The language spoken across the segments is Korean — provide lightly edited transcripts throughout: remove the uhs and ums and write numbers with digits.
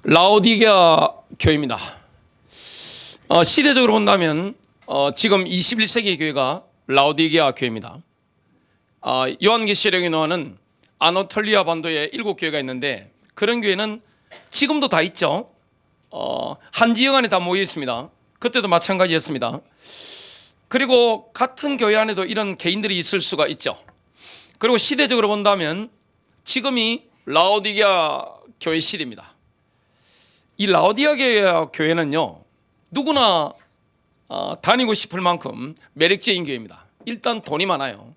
라오디게아 교회입니다. 시대적으로 본다면 지금 21세기 교회가 라오디게아 교회입니다. 요한계시록에 나오는 아나톨리아 반도에 7교회가 있는데 그런 교회는 지금도 다 있죠. 한 지역 안에 다 모여 있습니다. 그때도 마찬가지였습니다. 그리고 같은 교회 안에도 이런 개인들이 있을 수가 있죠. 그리고 시대적으로 본다면 지금이 라오디게아 교회 시대입니다. 이 라오디게아 교회는요, 누구나 다니고 싶을 만큼 매력적인 교회입니다. 일단 돈이 많아요.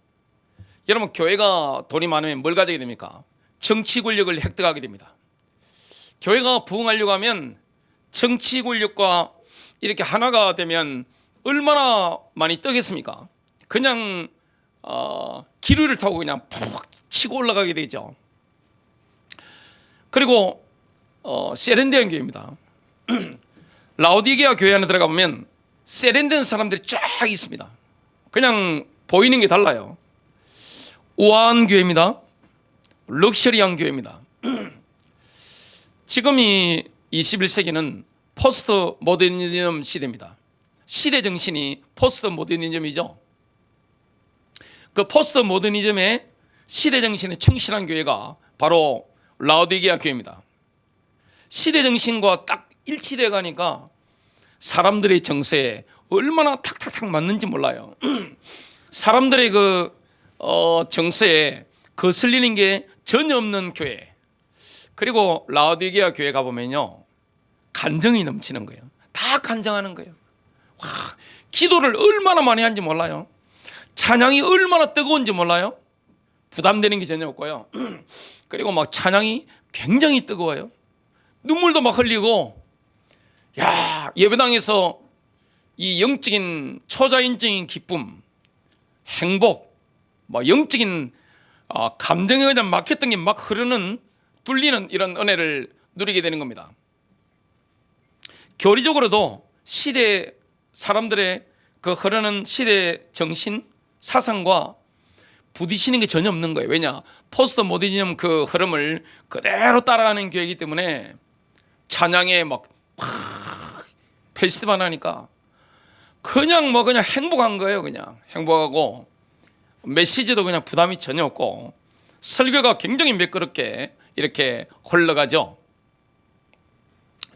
여러분, 교회가 돈이 많으면 뭘 가지게 됩니까? 정치 권력을 획득하게 됩니다. 교회가 부흥하려고 하면 정치 권력과 이렇게 하나가 되면 얼마나 많이 뜨겠습니까? 그냥 기류를 타고 그냥 푹 치고 올라가게 되죠. 그리고 세련된 교회입니다. 라오디게아 교회 안에 들어가 보면 세련된 사람들이 쫙 있습니다. 그냥 보이는 게 달라요. 우아한 교회입니다. 럭셔리한 교회입니다. 지금이 21세기는 포스트 모더니즘 시대입니다. 시대 정신이 포스트 모더니즘이죠. 그 포스트 모더니즘의 시대 정신에 충실한 교회가 바로 라오디게아 교회입니다. 시대 정신과 딱 일치되어 가니까 사람들의 정서에 얼마나 탁탁탁 맞는지 몰라요. 사람들의 그 정서에 거슬리는 게 전혀 없는 교회. 그리고 라오디게아 교회 가보면요, 간정이 넘치는 거예요. 다 간정하는 거예요. 와, 기도를 얼마나 많이 하는지 몰라요. 찬양이 얼마나 뜨거운지 몰라요. 부담되는 게 전혀 없고요. 그리고 막 찬양이 굉장히 뜨거워요. 눈물도 막 흘리고, 야, 예배당에서 이 영적인 초자연적인 기쁨, 행복, 뭐 영적인 감정에 그냥 막혔던 게 막 흐르는, 뚫리는 이런 은혜를 누리게 되는 겁니다. 교리적으로도 시대 사람들의 그 흐르는 시대 정신, 사상과 부딪히는 게 전혀 없는 거예요. 왜냐? 포스트 모더니즘 그 흐름을 그대로 따라가는 교회이기 때문에 찬양에 막 페스티벌 하니까 그냥 행복한 거예요. 그냥 행복하고 메시지도 그냥 부담이 전혀 없고 설교가 굉장히 매끄럽게 이렇게 흘러가죠.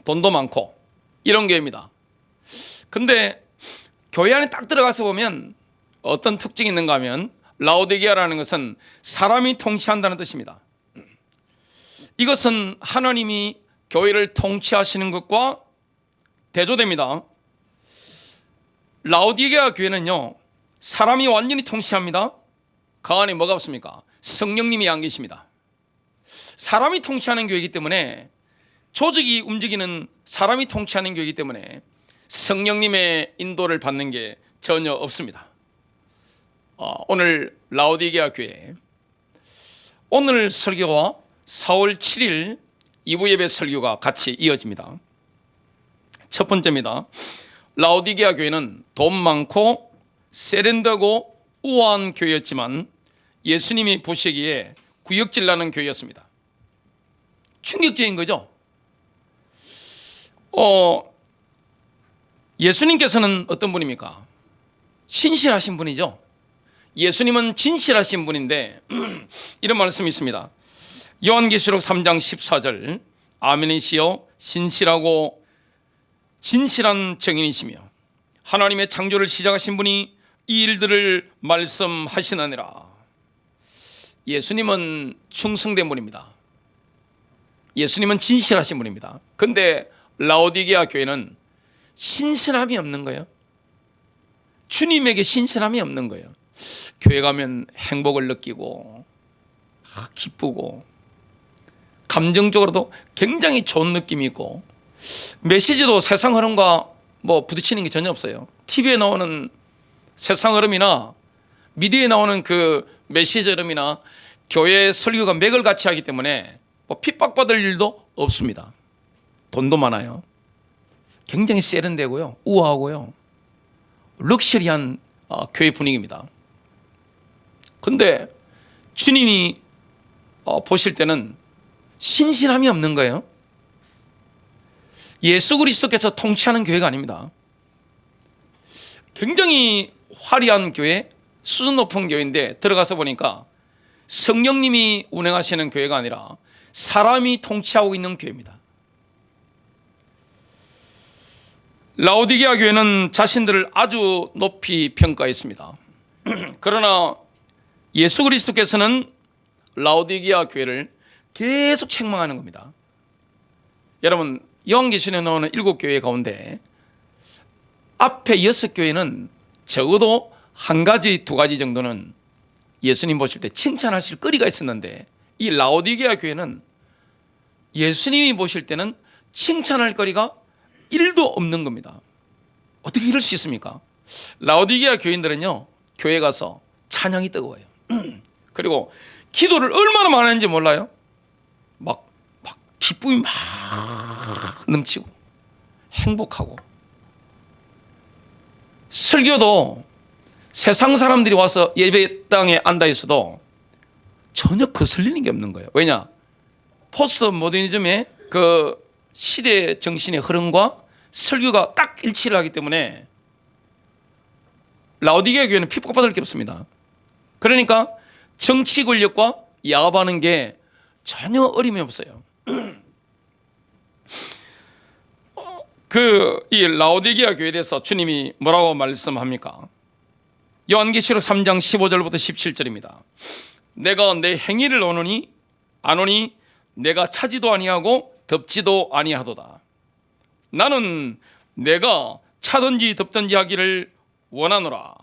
돈도 많고 이런 교회입니다. 근데 교회 안에 딱 들어가서 보면 어떤 특징이 있는가 하면 라오디게아라는 것은 사람이 통치한다는 뜻입니다. 이것은 하나님이 교회를 통치하시는 것과 대조됩니다. 라오디게아 교회는요, 사람이 완전히 통치합니다. 그 안에 뭐가 없습니까? 성령님이 안 계십니다. 사람이 통치하는 교회이기 때문에, 조직이 움직이는 사람이 통치하는 교회이기 때문에 성령님의 인도를 받는 게 전혀 없습니다. 오늘 라오디게아 교회, 오늘 설교와 4월 7일 2부 예배 설교가 같이 이어집니다. 첫 번째입니다. 라오디게아 교회는 돈 많고 세련되고 우아한 교회였지만 예수님이 보시기에 구역질 나는 교회였습니다. 충격적인 거죠. 예수님께서는 어떤 분입니까? 신실하신 분이죠. 예수님은 진실하신 분인데 이런 말씀이 있습니다. 요한계시록 3장 14절, 아멘이시여 신실하고 진실한 증인이시며 하나님의 창조를 시작하신 분이 이 일들을 말씀하시느니라. 예수님은 충성된 분입니다. 예수님은 진실하신 분입니다. 근데 라오디게아 교회는 신실함이 없는 거예요. 주님에게 신실함이 없는 거예요. 교회 가면 행복을 느끼고 기쁘고 감정적으로도 굉장히 좋은 느낌이 있고 메시지도 세상 흐름과 부딪히는 게 전혀 없어요. TV에 나오는 세상 흐름이나 미디어에 나오는 그 메시지 흐름이나 교회 설교가 맥을 같이 하기 때문에 핍박받을 일도 없습니다. 돈도 많아요. 굉장히 세련되고요, 우아하고요, 럭셔리한 교회 분위기입니다. 근데 주님이 보실 때는 신실함이 없는 거예요. 예수 그리스도께서 통치하는 교회가 아닙니다. 굉장히 화려한 교회, 수준 높은 교회인데 들어가서 보니까 성령님이 운행하시는 교회가 아니라 사람이 통치하고 있는 교회입니다. 라오디게아 교회는 자신들을 아주 높이 평가했습니다. 그러나 예수 그리스도께서는 라오디게아 교회를 계속 책망하는 겁니다. 여러분, 요한계시록에 나오는 7교회 가운데 앞에 6교회는 적어도 한 가지, 두 가지 정도는 예수님 보실 때 칭찬하실 거리가 있었는데, 이 라오디게아 교회는 예수님이 보실 때는 칭찬할 거리가 1도 없는 겁니다. 어떻게 이럴 수 있습니까? 라오디게아 교인들은요, 교회 가서 찬양이 뜨거워요. 그리고 기도를 얼마나 많이 하는지 몰라요? 막 기쁨이 막 넘치고 행복하고, 설교도 세상 사람들이 와서 예배당에 앉아 있어도 전혀 거슬리는 게 없는 거예요. 왜냐? 포스트 모더니즘의 그 시대 정신의 흐름과 설교가 딱 일치를 하기 때문에 라오디게아 교회는 피부가 받을 게 없습니다. 그러니까 정치 권력과 야합하는 게 전혀 어림이 없어요. 이 라오디게아 교회에 대해서 주님이 뭐라고 말씀합니까? 요한계시록 3장 15절부터 17절입니다. 내가 내 행위를 아노니 내가 차지도 아니하고 덥지도 아니하도다. 나는 내가 차든지 덥든지 하기를 원하노라.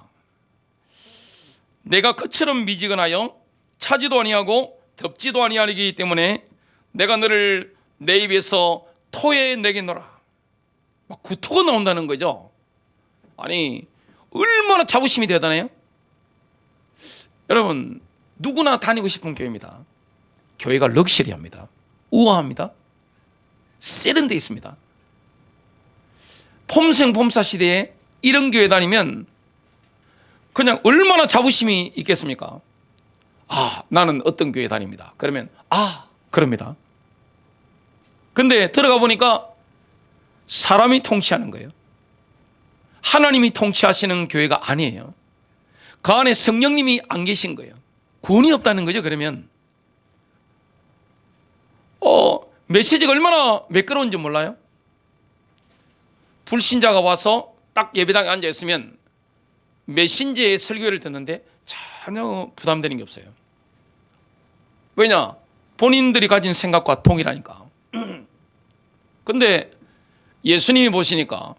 내가 그처럼 미지근하여 차지도 아니하고 덥지도 아니하기 때문에 내가 너를 내 입에서 토해내겠노라. 막 구토가 나온다는 거죠. 아니, 얼마나 자부심이 대단해요? 여러분, 누구나 다니고 싶은 교회입니다. 교회가 럭셔리합니다. 우아합니다. 세련되어 있습니다. 폼생폼사 시대에 이런 교회 다니면 그냥 얼마나 자부심이 있겠습니까? 나는 어떤 교회 다닙니다. 그러면 그럽니다. 근데 들어가 보니까 사람이 통치하는 거예요. 하나님이 통치하시는 교회가 아니에요. 그 안에 성령님이 안 계신 거예요. 구원이 없다는 거죠. 그러면 메시지가 얼마나 매끄러운지 몰라요? 불신자가 와서 딱 예배당에 앉아 있으면 메신저의 설교를 듣는데 전혀 부담되는 게 없어요. 왜냐? 본인들이 가진 생각과 동일하니까. 근데 예수님이 보시니까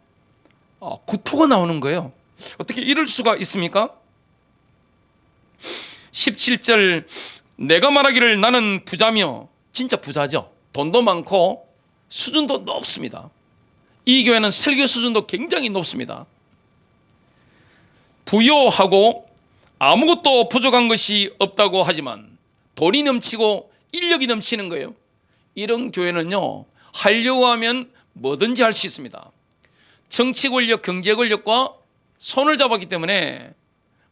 구토가 나오는 거예요. 어떻게 이럴 수가 있습니까? 17절, 내가 말하기를 나는 부자며, 진짜 부자죠. 돈도 많고 수준도 높습니다. 이 교회는 설교 수준도 굉장히 높습니다. 부요하고 아무것도 부족한 것이 없다고 하지만 돈이 넘치고 인력이 넘치는 거예요. 이런 교회는요, 하려고 하면 뭐든지 할 수 있습니다. 정치 권력, 경제 권력과 손을 잡았기 때문에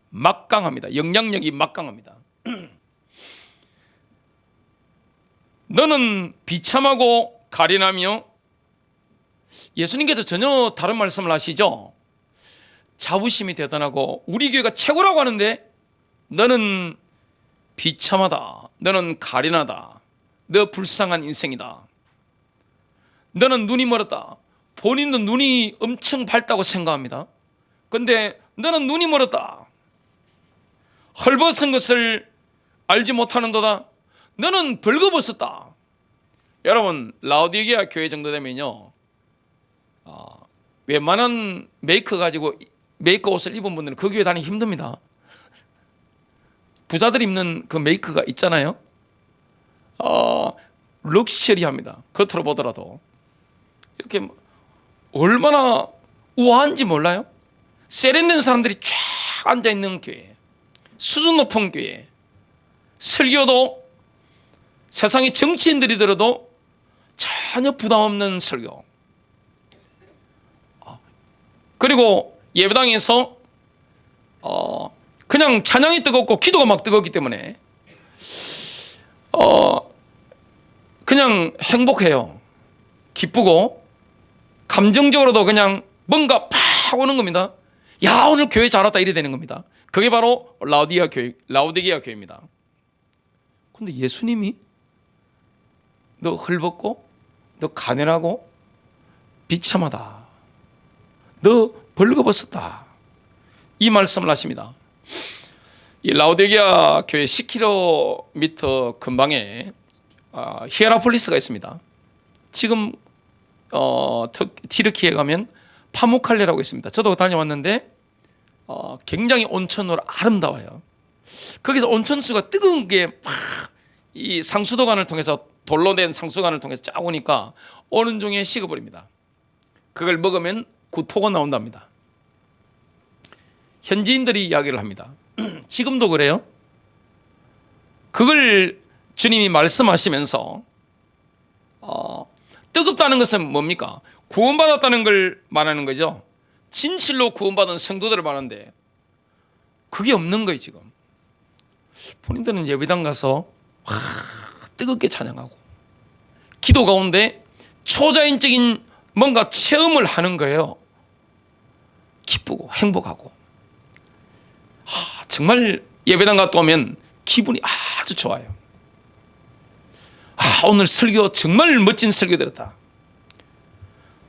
막강합니다. 영향력이 막강합니다. 너는 비참하고 가련하며, 예수님께서 전혀 다른 말씀을 하시죠. 자부심이 대단하고 우리 교회가 최고라고 하는데 너는 비참하다, 너는 가련하다, 너 불쌍한 인생이다, 너는 눈이 멀었다. 본인도 눈이 엄청 밝다고 생각합니다. 근데 너는 눈이 멀었다. 헐벗은 것을 알지 못하는도다. 너는 벌거벗었다. 여러분, 라오디게아 교회 정도 되면요, 웬만한 메이커 가지고 메이커 옷을 입은 분들은 그 교회 다니기 힘듭니다. 부자들이 입는 그 메이커가 있잖아요. 럭셔리합니다. 겉으로 보더라도. 이렇게 얼마나 우아한지 몰라요? 세련된 사람들이 쫙 앉아있는 교회, 수준 높은 교회, 설교도 세상의 정치인들이 들어도 전혀 부담 없는 설교, 그리고 예배당에서 그냥 찬양이 뜨겁고 기도가 막 뜨겁기 때문에 그냥 행복해요. 기쁘고 감정적으로도 그냥 뭔가 팍 오는 겁니다. 야, 오늘 교회 잘 왔다 이래 되는 겁니다. 그게 바로 라오디게아 교회입니다. 근데 예수님이 너 헐벗고 너 가난하고 비참하다, 너 벌거벗었다, 이 말씀을 하십니다. 이 라오디게아 교회 10km 근방에 히에라폴리스가 있습니다. 지금 티르키에 가면 파무칼레라고 있습니다. 저도 다녀왔는데 굉장히 온천으로 아름다워요. 거기서 온천수가 뜨거운 게 막 이 상수도관을 통해서, 돌로 된 상수관을 통해서 쫙 오니까 오는 중에 식어버립니다. 그걸 먹으면 구토가 나온답니다. 현지인들이 이야기를 합니다. 지금도 그래요. 그걸 주님이 말씀하시면서 뜨겁다는 것은 뭡니까? 구원받았다는 걸 말하는 거죠. 진실로 구원받은 성도들을 말하는데 그게 없는 거예요. 지금 본인들은 예배당 가서 뜨겁게 찬양하고 기도 가운데 초자연적인 뭔가 체험을 하는 거예요. 기쁘고 행복하고 정말 예배당 갔다 오면 기분이 아주 좋아요. 오늘 설교 정말 멋진 설교 들었다.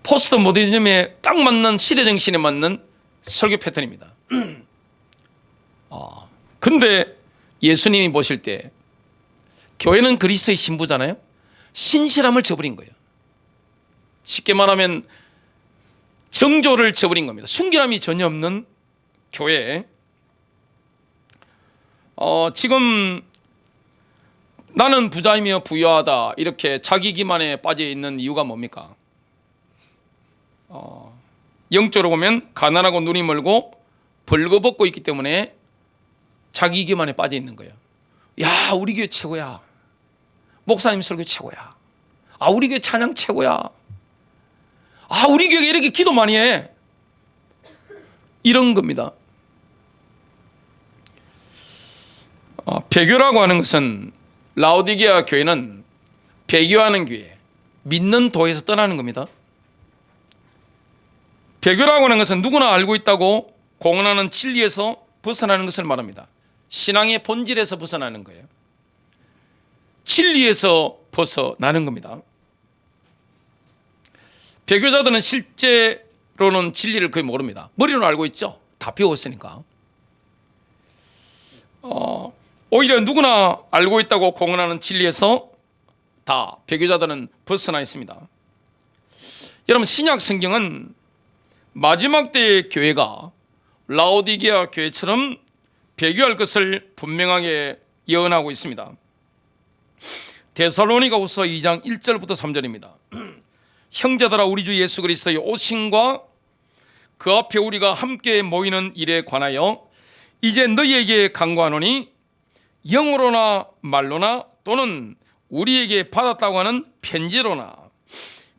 포스트 모더니즘에 딱 맞는, 시대 정신에 맞는 설교 패턴입니다. 근데 예수님이 보실 때 교회는 그리스도의 신부잖아요. 신실함을 저버린 거예요. 쉽게 말하면 정조를 저버린 겁니다. 순결함이 전혀 없는 교회. 지금 나는 부자이며 부유하다 이렇게 자기 기만에 빠져 있는 이유가 뭡니까? 영적으로 보면 가난하고 눈이 멀고 벌거벗고 있기 때문에 자기 기만에 빠져 있는 거예요. 야, 우리 교회 최고야. 목사님 설교 최고야. 우리 교회 찬양 최고야. 우리 교회가 이렇게 기도 많이 해. 이런 겁니다. 배교라고 하는 것은, 라오디게아 교회는 배교하는 교회, 믿는 도에서 떠나는 겁니다. 배교라고 하는 것은 누구나 알고 있다고 공언하는 진리에서 벗어나는 것을 말합니다. 신앙의 본질에서 벗어나는 거예요. 진리에서 벗어나는 겁니다. 배교자들은 실제로는 진리를 거의 모릅니다. 머리로는 알고 있죠. 다 배웠으니까. 오히려 누구나 알고 있다고 공언하는 진리에서 다 배교자들은 벗어나 있습니다. 여러분, 신약 성경은 마지막 때의 교회가 라오디게아 교회처럼 배교할 것을 분명하게 예언하고 있습니다. 데살로니가후서 2장 1절부터 3절입니다. 형제들아, 우리 주 예수 그리스도의 오심과 그 앞에 우리가 함께 모이는 일에 관하여 이제 너희에게 간구하노니, 영어로나 말로나 또는 우리에게 받았다고 하는 편지로나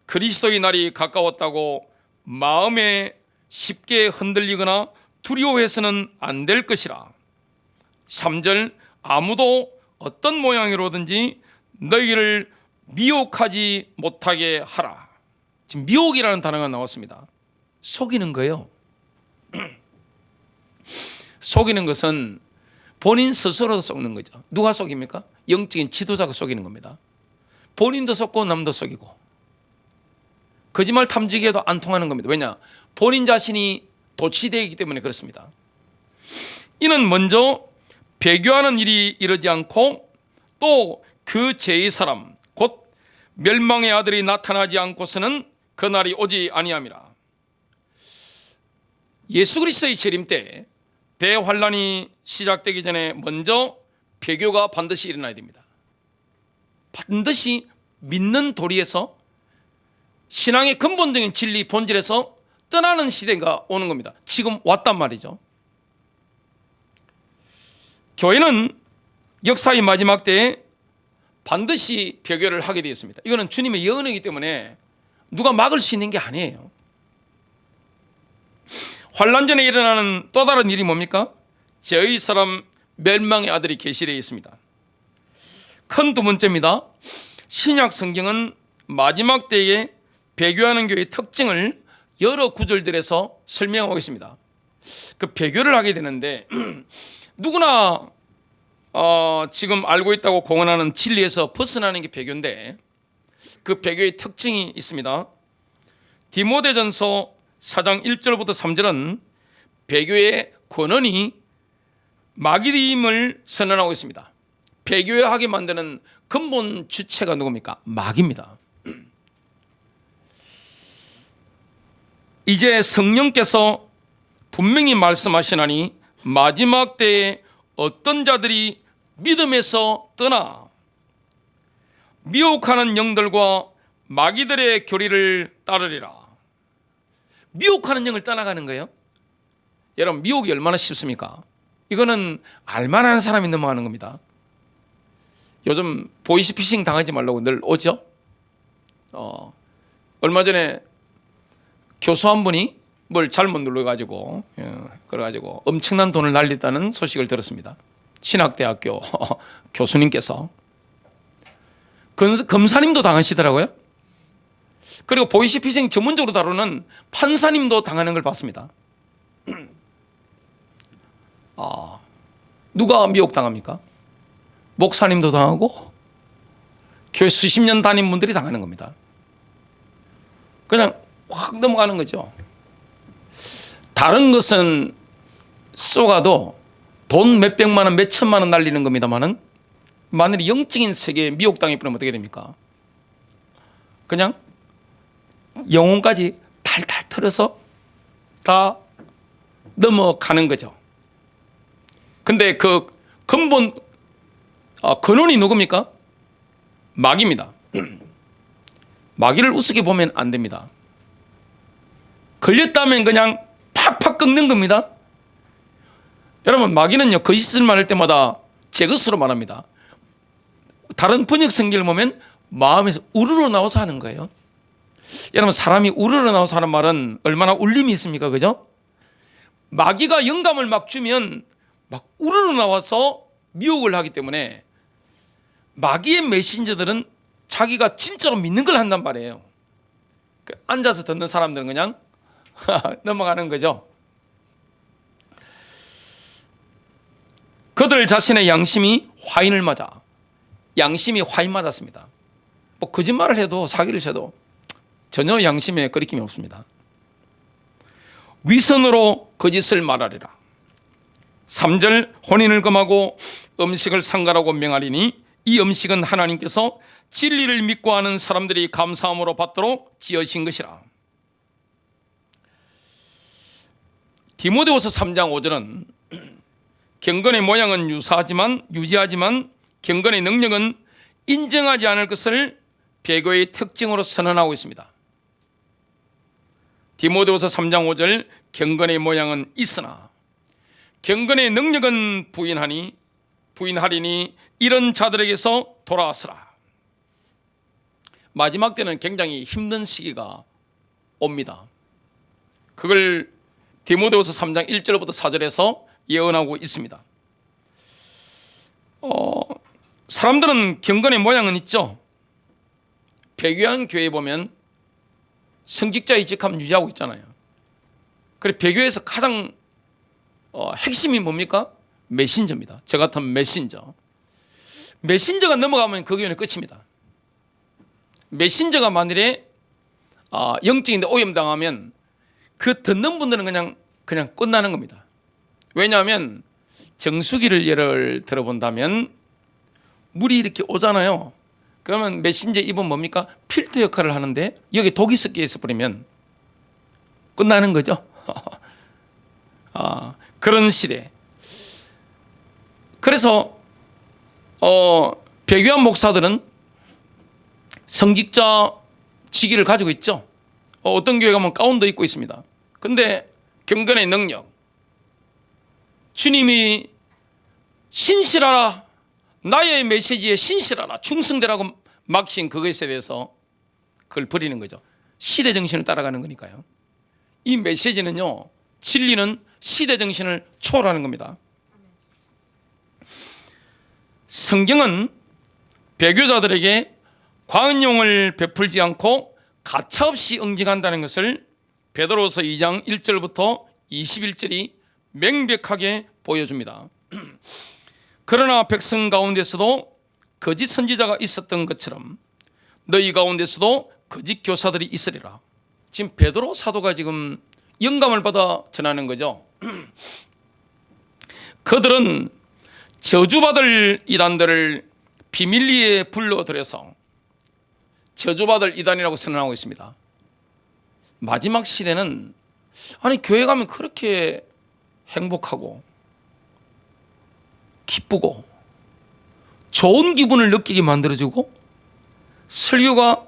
그리스도의 날이 가까웠다고 마음에 쉽게 흔들리거나 두려워해서는 안 될 것이라. 3절, 아무도 어떤 모양으로든지 너희를 미혹하지 못하게 하라. 지금 미혹이라는 단어가 나왔습니다. 속이는 거예요. 속이는 것은 본인 스스로도 속는 거죠. 누가 속입니까? 영적인 지도자가 속이는 겁니다. 본인도 속고 남도 속이고. 거짓말 탐지기에도 안 통하는 겁니다. 왜냐? 본인 자신이 도취되기 때문에 그렇습니다. 이는 먼저 배교하는 일이 이르지 않고 또 그 제2 사람 곧 멸망의 아들이 나타나지 않고서는 그날이 오지 아니함이라. 예수 그리스도의 재림 때 대환란이 시작되기 전에 먼저 배교가 반드시 일어나야 됩니다. 반드시 믿는 도리에서, 신앙의 근본적인 진리 본질에서 떠나는 시대가 오는 겁니다. 지금 왔단 말이죠. 교회는 역사의 마지막 때에 반드시 배교를 하게 되었습니다. 이거는 주님의 예언이기 때문에 누가 막을 수 있는 게 아니에요. 환란 전에 일어나는 또 다른 일이 뭡니까? 제2 사람 멸망의 아들이 계시되어 있습니다. 큰 두 번째입니다. 신약 성경은 마지막 때에 배교하는 교회의 특징을 여러 구절들에서 설명하고 있습니다. 그 배교를 하게 되는데 누구나 지금 알고 있다고 공언하는 진리에서 벗어나는 게 배교인데 그 배교의 특징이 있습니다. 디모데전서 4장 1절부터 3절은 배교의 권원이 마귀임을 선언하고 있습니다. 배교하게 만드는 근본 주체가 누굽니까? 마귀입니다. 이제 성령께서 분명히 말씀하시나니 마지막 때에 어떤 자들이 믿음에서 떠나 미혹하는 영들과 마귀들의 교리를 따르리라. 미혹하는 영을 떠나가는 거예요. 여러분, 미혹이 얼마나 쉽습니까? 이거는 알만한 사람이 넘어가는 겁니다. 요즘 보이스피싱 당하지 말라고 늘 오죠. 얼마 전에 교수 한 분이 뭘 잘못 눌러가지고 그래가지고 엄청난 돈을 날렸다는 소식을 들었습니다. 신학대학교 교수님께서. 검사님도 당하시더라고요. 그리고 보이스피싱 전문적으로 다루는 판사님도 당하는 걸 봤습니다. 누가 미혹당합니까? 목사님도 당하고 교회 수십 년 다닌 분들이 당하는 겁니다. 그냥 확 넘어가는 거죠. 다른 것은 쏘가도 돈 몇백만 원, 몇천만 원 날리는 겁니다만은 만일 영적인 세계에 미혹당해 버리면 어떻게 됩니까? 그냥 영혼까지 탈탈 털어서 다 넘어가는 거죠. 근데 그 근본 근원이 누굽니까? 마귀입니다. 마귀를 우습게 보면 안 됩니다. 걸렸다면 그냥 팍팍 꺾는 겁니다. 여러분, 마귀는요 거짓을 말할 때마다 제 것으로 말합니다. 다른 번역 성경을 보면 마음에서 우르르 나와서 하는 거예요. 여러분, 사람이 우르르 나와서 하는 말은 얼마나 울림이 있습니까? 그죠? 마귀가 영감을 막 주면 막 우르르 나와서 미혹을 하기 때문에 마귀의 메신저들은 자기가 진짜로 믿는 걸 한단 말이에요. 앉아서 듣는 사람들은 그냥 넘어가는 거죠. 그들 자신의 양심이 화인을 맞아. 양심이 화인 맞았습니다. 뭐 거짓말을 해도 사기를 쳐도 전혀 양심에 거리낌이 없습니다. 위선으로 거짓을 말하리라. 3절 혼인을 금하고 음식을 상가라고 명하리니 이 음식은 하나님께서 진리를 믿고 하는 사람들이 감사함으로 받도록 지으신 것이라. 디모데후서 3장 5절은 경건의 모양은 유지하지만 경건의 능력은 인정하지 않을 것을 배교의 특징으로 선언하고 있습니다. 디모데후서 3장 5절 경건의 모양은 있으나 경건의 능력은 부인하리니 이런 자들에게서 돌아왔으라. 마지막 때는 굉장히 힘든 시기가 옵니다. 그걸 디모데후서 3장 1절부터 4절에서 예언하고 있습니다. 사람들은 경건의 모양은 있죠. 배교한 교회에 보면 성직자의 직함 유지하고 있잖아요. 그래, 배교에서 가장 핵심이 뭡니까? 메신저입니다. 저 같은 메신저가 넘어가면 그 교회는 끝입니다. 메신저가 만일에 영적인데 오염당하면 그 듣는 분들은 그냥 끝나는 겁니다. 왜냐하면 정수기를 예를 들어본다면 물이 이렇게 오잖아요. 그러면 메신저 입은 뭡니까? 필터 역할을 하는데 여기 독이 섞여 있어 버리면 끝나는 거죠. 그런 시대. 그래서 배교한 목사들은 성직자 직위를 가지고 있죠. 어떤 교회 가면 가운도 입고 있습니다. 근데 경건의 능력, 주님이 신실하라, 나의 메시지에 신실하라, 충성되라고 막신 그것에 대해서 그걸 버리는 거죠. 시대 정신을 따라가는 거니까요. 이 메시지는요, 진리는 시대 정신을 초월하는 겁니다. 성경은 배교자들에게 관용을 베풀지 않고 가차없이 응징한다는 것을 베드로서 2장 1절부터 21절이 명백하게 보여줍니다. 그러나 백성 가운데서도 거짓 선지자가 있었던 것처럼 너희 가운데서도 거짓 교사들이 있으리라. 지금 베드로 사도가 지금 영감을 받아 전하는 거죠. 그들은 저주받을 이단들을 비밀리에 불러들여서 저주받을 이단이라고 선언하고 있습니다. 마지막 시대는 아니 교회 가면 그렇게 행복하고 기쁘고 좋은 기분을 느끼게 만들어주고 설교가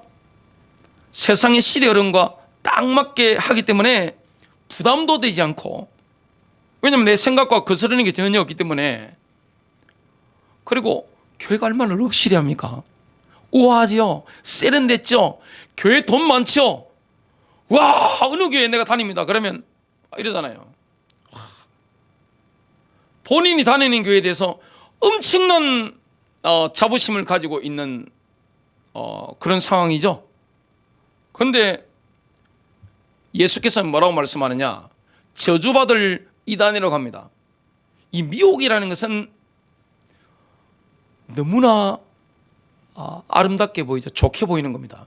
세상의 시대 흐름과 딱 맞게 하기 때문에 부담도 되지 않고, 왜냐하면 내 생각과 거스르는 게 전혀 없기 때문에. 그리고 교회가 얼마나 럭셔리합니까? 우아하지요, 세련됐죠, 교회 돈 많죠. 와, 어느 교회 내가 다닙니다 그러면 이러잖아요. 본인이 다니는 교회에 대해서 엄청난 자부심을 가지고 있는 그런 상황이죠. 그런데 예수께서는 뭐라고 말씀하느냐? 저주받을 이단이라고 합니다. 이 미혹이라는 것은 너무나 아름답게 보이죠. 좋게 보이는 겁니다.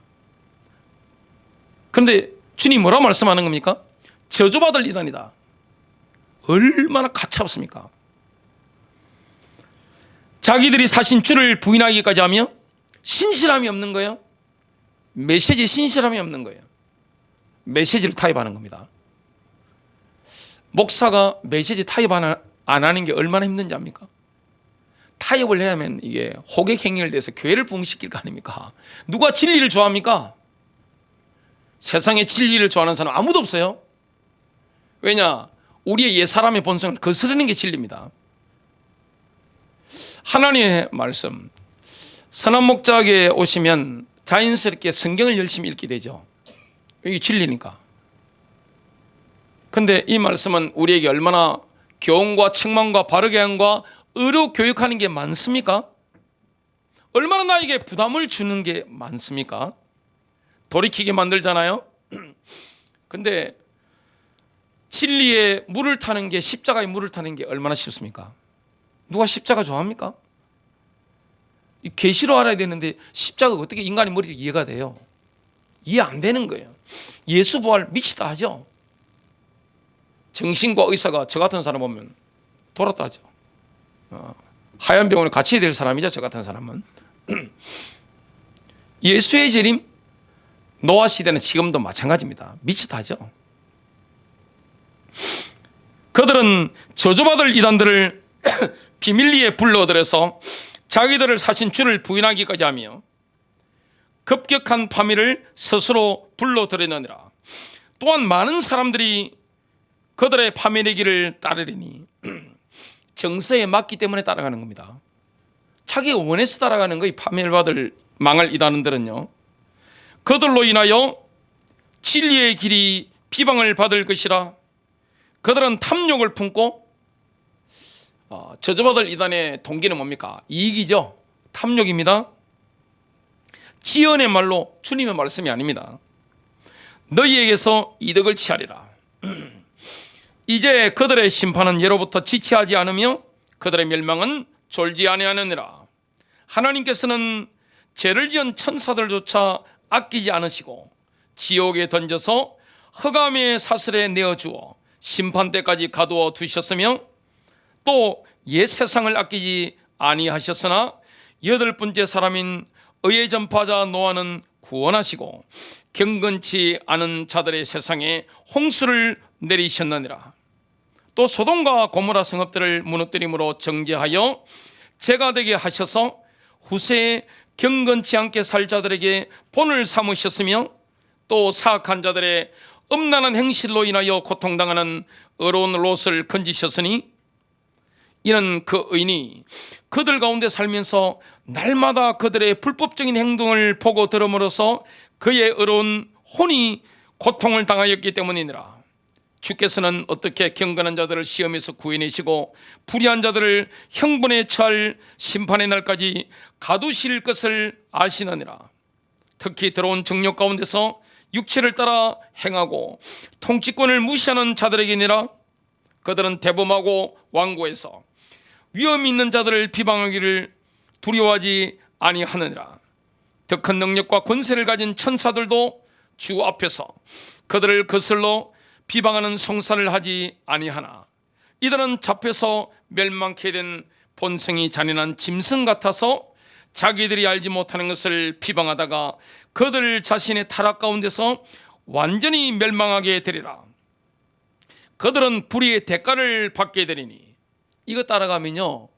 그런데 주님이 뭐라고 말씀하는 겁니까? 저주받을 이단이다. 얼마나 가차없습니까? 자기들이 사신 주를 부인하기까지 하며 신실함이 없는 거예요. 메시지에 신실함이 없는 거예요. 메시지를 타협하는 겁니다. 목사가 메시지 타협 안 하는 게 얼마나 힘든지 압니까? 타협을 해야 하면 이게 호객 행위를 대해서 교회를 부흥시킬 거 아닙니까? 누가 진리를 좋아합니까? 세상에 진리를 좋아하는 사람 아무도 없어요. 왜냐? 우리의 옛 사람의 본성을 거스르는 게 진리입니다. 하나님의 말씀, 선한 목자에게 오시면 자연스럽게 성경을 열심히 읽게 되죠. 이게 진리니까. 그런데 이 말씀은 우리에게 얼마나 교훈과 책망과 바르게 함과 의로 교육하는 게 많습니까? 얼마나 나에게 부담을 주는 게 많습니까? 돌이키게 만들잖아요. 근데 진리에 물을 타는 게, 십자가에 물을 타는 게 얼마나 쉽습니까? 누가 십자가 좋아합니까? 계시로 알아야 되는데 십자가가 어떻게 인간의 머리에 이해가 돼요? 이해 안 되는 거예요. 예수 부활 미치다 하죠. 정신과 의사가 저 같은 사람 보면 돌았다 하죠. 하얀 병원에 갇혀야 될 사람이죠, 저 같은 사람은. 예수의 재림, 노아 시대는 지금도 마찬가지입니다. 미치다 하죠. 그들은 저주받을 이단들을 비밀리에 불러들여서 자기들을 사신 주를 부인하기까지 하며 급격한 파멸을 스스로 불러들이느니라. 또한 많은 사람들이 그들의 파멸의 길을 따르리니 정서에 맞기 때문에 따라가는 겁니다. 자기가 원해서 따라가는 거이 파멸받을 망할 이단들은요. 그들로 인하여 진리의 길이 비방을 받을 것이라. 그들은 탐욕을 품고, 저주받을 이단의 동기는 뭡니까? 이익이죠. 탐욕입니다. 지연의 말로 주님의 말씀이 아닙니다. 너희에게서 이득을 취하리라. 이제 그들의 심판은 예로부터 지체하지 않으며 그들의 멸망은 졸지 아니하느니라. 하나님께서는 죄를 지은 천사들조차 아끼지 않으시고 지옥에 던져서 흑암의 사슬에 내어주어 심판 때까지 가두어 두셨으며 또 옛 세상을 아끼지 아니하셨으나 여덟 번째 사람인 의의 전파자 노아는 구원하시고 경건치 않은 자들의 세상에 홍수를 내리셨느니라. 또 소돔과 고모라 성읍들을 무너뜨림으로 정죄하여 죄가 되게 하셔서 후세에 경건치 않게 살 자들에게 본을 삼으셨으며 또 사악한 자들의 음란한 행실로 인하여 고통당하는 의로운 롯을 건지셨으니 이는 그 의인이 그들 가운데 살면서 날마다 그들의 불법적인 행동을 보고 들음으로써 그의 의로운 혼이 고통을 당하였기 때문이니라. 주께서는 어떻게 경건한 자들을 시험에서 구해내시고 불의한 자들을 형분에 처할 심판의 날까지 가두실 것을 아시느니라. 특히 더러운 정욕 가운데서 육체를 따라 행하고 통치권을 무시하는 자들에게니라. 그들은 대범하고 완고해서 위험 있는 자들을 비방하기를 두려워하지 아니하느니라. 더 큰 능력과 권세를 가진 천사들도 주 앞에서 그들을 거슬러 비방하는 송사를 하지 아니하나 이들은 잡혀서 멸망케 된 본성이 잔인한 짐승 같아서 자기들이 알지 못하는 것을 비방하다가 그들 자신의 타락 가운데서 완전히 멸망하게 되리라. 그들은 불의의 대가를 받게 되리니. 이거 따라가면요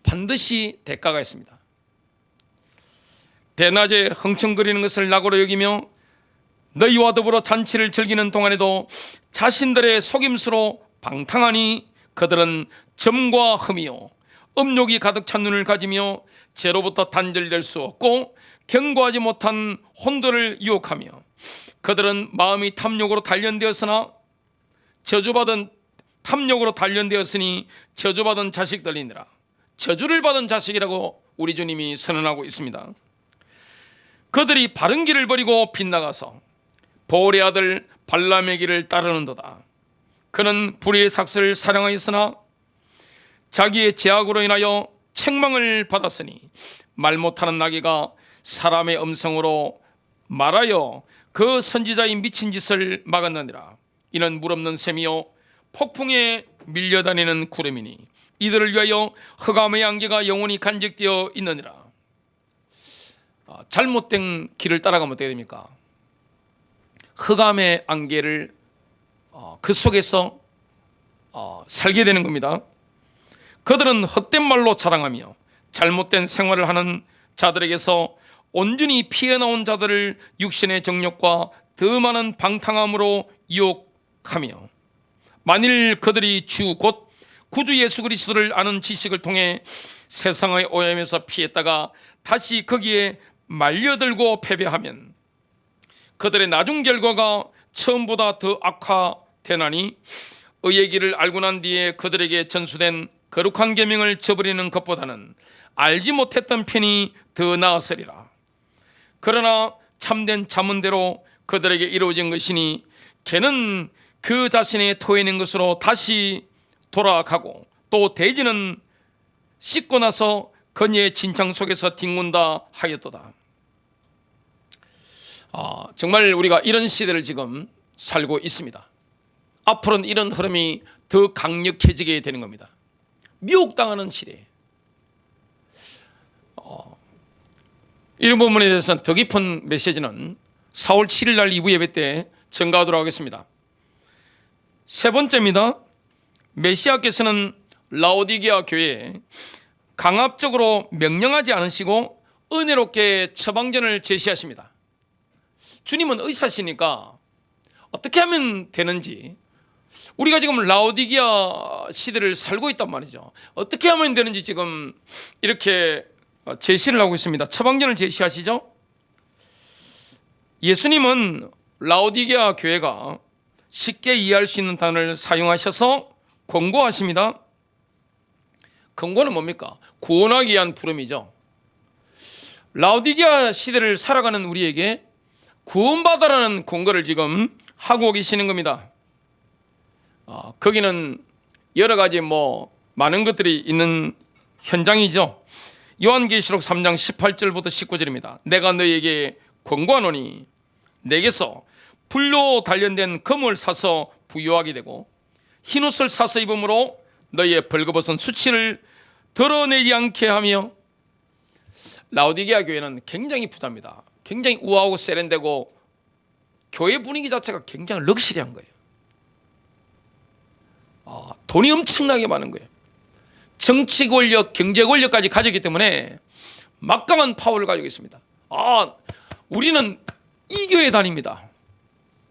반드시 대가가 있습니다. 대낮에 흥청거리는 것을 낙오로 여기며 너희와 더불어 잔치를 즐기는 동안에도 자신들의 속임수로 방탕하니 그들은 점과 흠이요 음욕이 가득 찬 눈을 가지며 죄로부터 단절될 수 없고 경고하지 못한 혼돈을 유혹하며 그들은 마음이 탐욕으로 단련되었으나 저주받은 탐욕으로 단련되었으니 저주받은 자식들이니라. 저주를 받은 자식이라고 우리 주님이 선언하고 있습니다. 그들이 바른 길을 버리고 빗나가서 보올의 아들 발람의 길을 따르는도다. 그는 불의의 삭슬을 사랑하였으나 자기의 죄악으로 인하여 책망을 받았으니 말 못하는 나귀가 사람의 음성으로 말하여 그 선지자의 미친 짓을 막았느니라. 이는 물 없는 샘이요 폭풍에 밀려다니는 구름이니 이들을 위하여 흑암의 안개가 영원히 간직되어 있느니라. 잘못된 길을 따라가면 어떻게 됩니까? 흑암의 안개를 그 속에서 살게 되는 겁니다. 그들은 헛된 말로 자랑하며 잘못된 생활을 하는 자들에게서 온전히 피해나온 자들을 육신의 정욕과 더 많은 방탕함으로 유혹하며 만일 그들이 주 곧 구주 예수 그리스도를 아는 지식을 통해 세상의 오염에서 피했다가 다시 거기에 말려들고 패배하면 그들의 나중 결과가 처음보다 더 악화되나니 의의 길을 알고 난 뒤에 그들에게 전수된 거룩한 계명을 저버리는 것보다는 알지 못했던 편이 더 나았으리라. 그러나 참된 자문대로 그들에게 이루어진 것이니 걔는 그 자신의 토해낸 것으로 다시 돌아가고 또 돼지는 씻고 나서 그녀의 진창 속에서 뒹군다 하였도다. 정말 우리가 이런 시대를 지금 살고 있습니다. 앞으로는 이런 흐름이 더 강력해지게 되는 겁니다. 미혹당하는 시대. 이런 부분에 대해서는 더 깊은 메시지는 4월 7일 날 2부 예배 때 전가하도록 하겠습니다. 세 번째입니다. 메시아께서는 라오디게아 교회에 강압적으로 명령하지 않으시고 은혜롭게 처방전을 제시하십니다. 주님은 의사시니까 어떻게 하면 되는지, 우리가 지금 라오디게아 시대를 살고 있단 말이죠. 어떻게 하면 되는지 지금 이렇게 제시를 하고 있습니다. 처방전을 제시하시죠. 예수님은 라오디게아 교회가 쉽게 이해할 수 있는 단어를 사용하셔서 권고하십니다. 권고는 뭡니까? 구원하기 위한 부름이죠. 라오디게아 시대를 살아가는 우리에게 구원받아라는 권고를 지금 하고 계시는 겁니다. 거기는 여러 가지 많은 것들이 있는 현장이죠. 요한계시록 3장 18절부터 19절입니다. 내가 너희에게 권고하노니 내게서 불로 단련된 금을 사서 부유하게 되고 흰옷을 사서 입음으로 너희의 벌거벗은 수치를 드러내지 않게 하며. 라오디게아 교회는 굉장히 부자입니다. 굉장히 우아하고 세련되고 교회 분위기 자체가 굉장히 럭셔리한 거예요. 돈이 엄청나게 많은 거예요. 정치 권력, 경제 권력까지 가졌기 때문에 막강한 파워를 가지고 있습니다. 우리는 이 교회 다닙니다.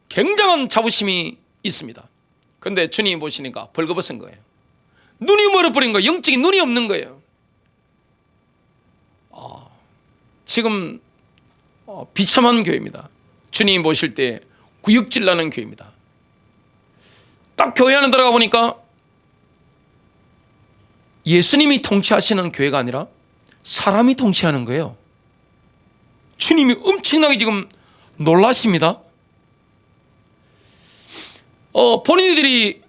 굉장한 자부심이 있습니다. 그런데 주님이 보시니까 벌거벗은 거예요. 눈이 멀어버린 거예요. 영적인 눈이 없는 거예요. 지금 비참한 교회입니다. 주님이 보실 때 구역질 나는 교회입니다. 딱 교회 안에 들어가 보니까 예수님이 통치하시는 교회가 아니라 사람이 통치하는 거예요. 주님이 엄청나게 지금 놀라십니다. 본인들이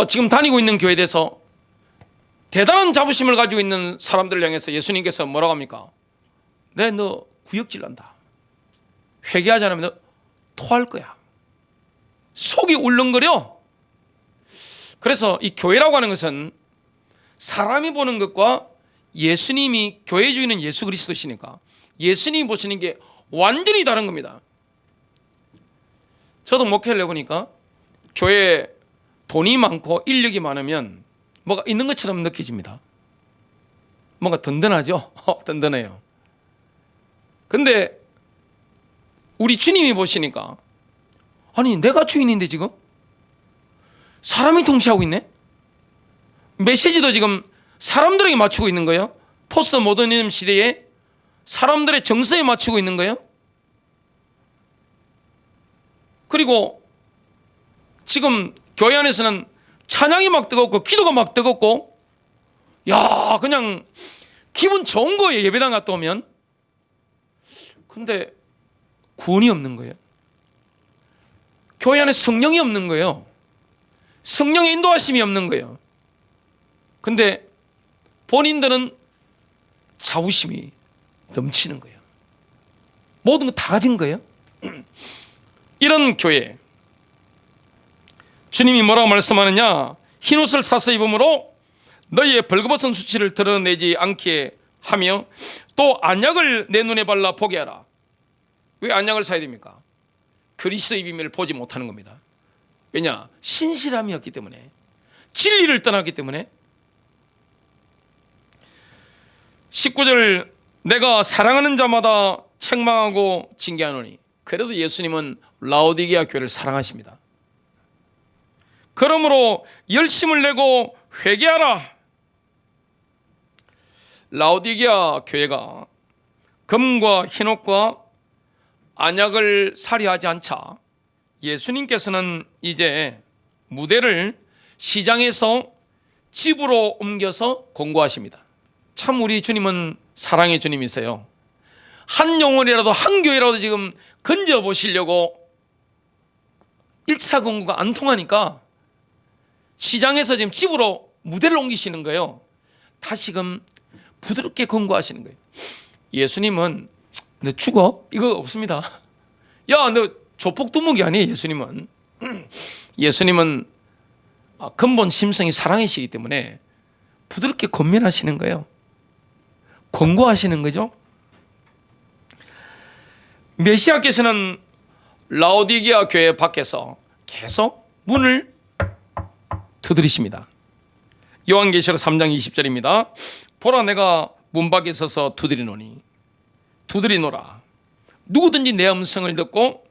지금 다니고 있는 교회에 대해서 대단한 자부심을 가지고 있는 사람들을 향해서 예수님께서 뭐라고 합니까? 너 구역질 난다. 회개하지 않으면 너 토할 거야. 속이 울렁거려. 그래서 이 교회라고 하는 것은 사람이 보는 것과 예수님이, 교회 주인은 예수 그리스도시니까 예수님이 보시는 게 완전히 다른 겁니다. 저도 목회를 해보니까 교회에 돈이 많고 인력이 많으면 뭐가 있는 것처럼 느껴집니다. 뭔가 든든하죠? 든든해요. 근데 우리 주님이 보시니까, 아니 내가 주인인데 지금 사람이 통치하고 있네? 메시지도 지금 사람들에게 맞추고 있는 거예요. 포스트 모더니즘 시대에 사람들의 정서에 맞추고 있는 거예요. 그리고 지금 교회 안에서는 찬양이 막 뜨겁고 기도가 막 뜨겁고, 야 그냥 기분 좋은 거예요. 예배당 갔다 오면. 근데 구원이 없는 거예요. 교회 안에 성령이 없는 거예요. 성령의 인도하심이 없는 거예요. 근데 본인들은 자부심이 넘치는 거예요. 모든 거 다 가진 거예요. 이런 교회, 주님이 뭐라고 말씀하느냐? 흰옷을 사서 입음으로 너희의 벌거벗은 수치를 드러내지 않게 하며 또 안약을 내 눈에 발라 보게 하라. 왜 안약을 사야 됩니까? 그리스도의 비밀을 보지 못하는 겁니다. 왜냐? 신실함이었기 때문에, 진리를 떠났기 때문에. 19절, 내가 사랑하는 자마다 책망하고 징계하노니. 그래도 예수님은 라오디게아 교회를 사랑하십니다. 그러므로 열심을 내고 회개하라. 라오디게아 교회가 금과 흰옷과 안약을 사려하지 않자 예수님께서는 이제 무대를 시장에서 집으로 옮겨서 공고하십니다. 참 우리 주님은 사랑의 주님이세요. 한 영혼이라도, 한 교회라도 지금 건져보시려고 1차 공고가 안 통하니까 시장에서 지금 집으로 무대를 옮기시는 거예요. 다시금 부드럽게 권고하시는 거예요. 예수님은 너 죽어? 이거 없습니다. 야, 너 조폭두목이 아니에요. 예수님은. 예수님은 근본 심성이 사랑이시기 때문에 부드럽게 권면하시는 거예요. 권고하시는 거죠. 메시아께서는 라오디게아 교회 밖에서 계속 문을 두드리십니다. 요한계시록 3장 20절입니다. 보라, 내가 문 밖에 서서 두드리노니 두드리노라. 누구든지 내 음성을 듣고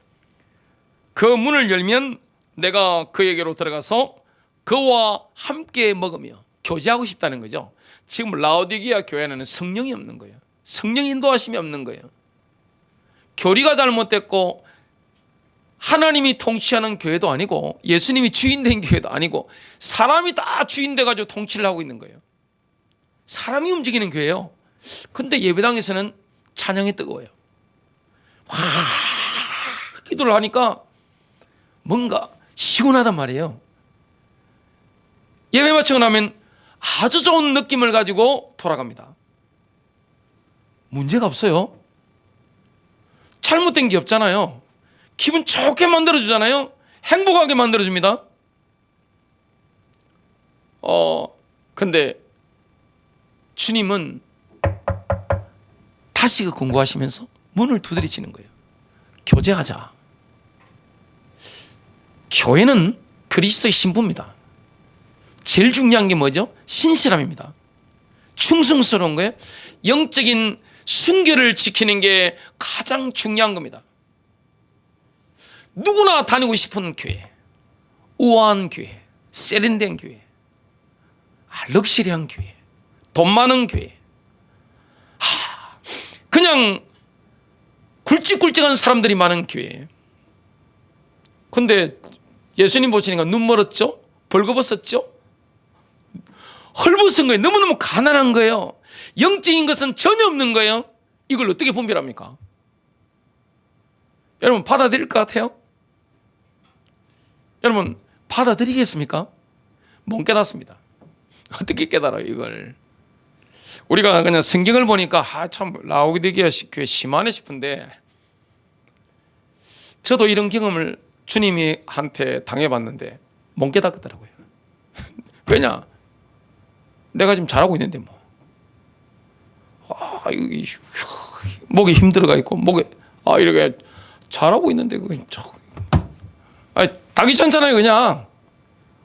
그 문을 열면 내가 그에게로 들어가서 그와 함께 먹으며 교제하고 싶다는 거죠. 지금 라오디게아 교회는 성령이 없는 거예요. 성령 인도하심이 없는 거예요. 교리가 잘못됐고 하나님이 통치하는 교회도 아니고 예수님이 주인 된 교회도 아니고 사람이 다 주인 돼가지고 통치를 하고 있는 거예요. 사람이 움직이는 교회예요. 근데 예배당에서는 찬양이 뜨거워요. 와, 기도를 하니까 뭔가 시원하단 말이에요. 예배 마치고 나면 아주 좋은 느낌을 가지고 돌아갑니다. 문제가 없어요. 잘못된 게 없잖아요. 기분 좋게 만들어주잖아요. 행복하게 만들어줍니다. 근데 주님은 다시 공고하시면서 문을 두드리시는 거예요. 교제하자. 교회는 그리스도의 신부입니다. 제일 중요한 게 뭐죠? 신실함입니다. 충성스러운 거예요. 영적인 순결을 지키는 게 가장 중요한 겁니다. 누구나 다니고 싶은 교회, 우아한 교회, 세련된 교회, 럭셔리한 교회, 돈 많은 교회, 그냥 굵직굵직한 사람들이 많은 교회. 근데 예수님 보시니까 눈 멀었죠? 벌거벗었죠? 헐벗은 거예요. 너무너무 가난한 거예요. 영적인 것은 전혀 없는 거예요. 이걸 어떻게 분별합니까? 여러분 받아들일 것 같아요? 여러분 받아들이겠습니까? 못 깨닫습니다. 어떻게 깨달아요 이걸? 우리가 그냥 성경을 보니까 참 라오디게아 교회 심하네 싶은데, 저도 이런 경험을 주님이 한테 당해봤는데 못 깨닫더라고요. 왜냐? 내가 지금 잘하고 있는데 뭐. 목이 힘들어가 있고 목에 이렇게 잘하고 있는데 다 귀찮잖아요. 그냥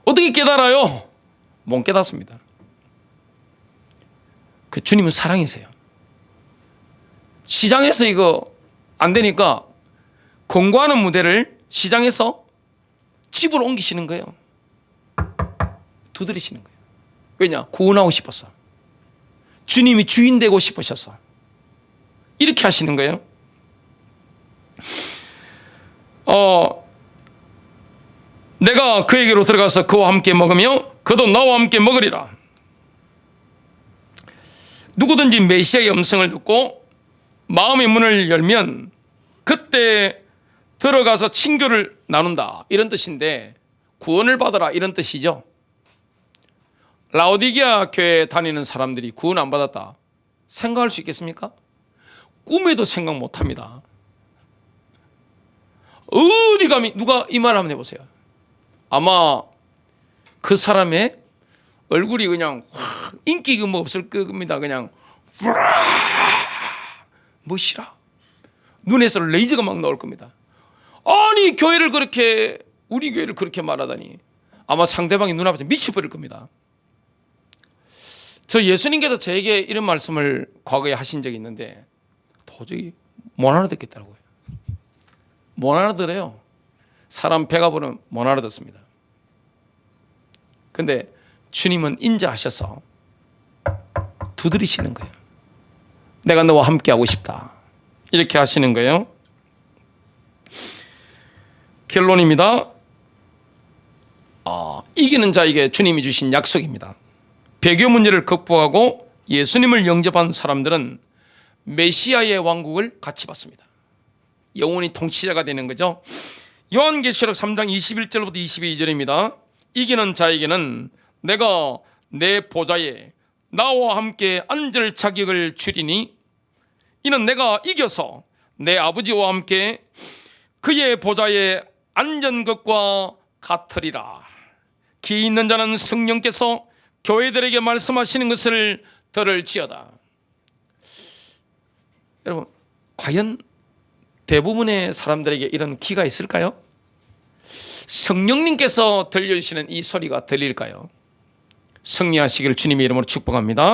어떻게 깨달아요? 못 깨닫습니다. 그 주님은 사랑이세요. 시장에서 이거 안 되니까 공고하는 무대를 시장에서 집으로 옮기시는 거예요. 두드리시는 거예요. 왜냐? 구원하고 싶어서. 주님이 주인 되고 싶으셔서 이렇게 하시는 거예요. 내가 그에게로 들어가서 그와 함께 먹으며 그도 나와 함께 먹으리라. 누구든지 메시아의 음성을 듣고 마음의 문을 열면 그때 들어가서 친교를 나눈다, 이런 뜻인데 구원을 받아라 이런 뜻이죠. 라오디게아 교회에 다니는 사람들이 구원 안 받았다 생각할 수 있겠습니까? 꿈에도 생각 못합니다. 어디 감히 누가 이 말 한번 해보세요. 아마 그 사람의 얼굴이 그냥 인기가 뭐 없을 겁니다. 그냥 멋이라 눈에서 레이저가 막 나올 겁니다. 아니 교회를 그렇게, 우리 교회를 그렇게 말하다니 아마 상대방이 눈앞에서 미쳐버릴 겁니다. 저 예수님께서 저에게 이런 말씀을 과거에 하신 적이 있는데 도저히 못 알아듣겠더라고요. 못 알아들어요. 사람 배가 부르면 못 알아듣습니다. 근데 주님은 인자하셔서 두드리시는 거예요. 내가 너와 함께 하고 싶다, 이렇게 하시는 거예요. 결론입니다. 이기는 자에게 주님이 주신 약속입니다. 배교 문제를 극복하고 예수님을 영접한 사람들은 메시아의 왕국을 같이 받습니다. 영원히 통치자가 되는 거죠. 요한계시록 3장 21절부터 22절입니다. 이기는 자에게는 내가 내 보좌에 나와 함께 앉을 자격을 주리니 이는 내가 이겨서 내 아버지와 함께 그의 보좌에 앉은 것과 같으리라. 귀 있는 자는 성령께서 교회들에게 말씀하시는 것을 들을지어다. 여러분, 과연 대부분의 사람들에게 이런 귀가 있을까요? 성령님께서 들려주시는 이 소리가 들릴까요? 승리하시기를 주님의 이름으로 축복합니다.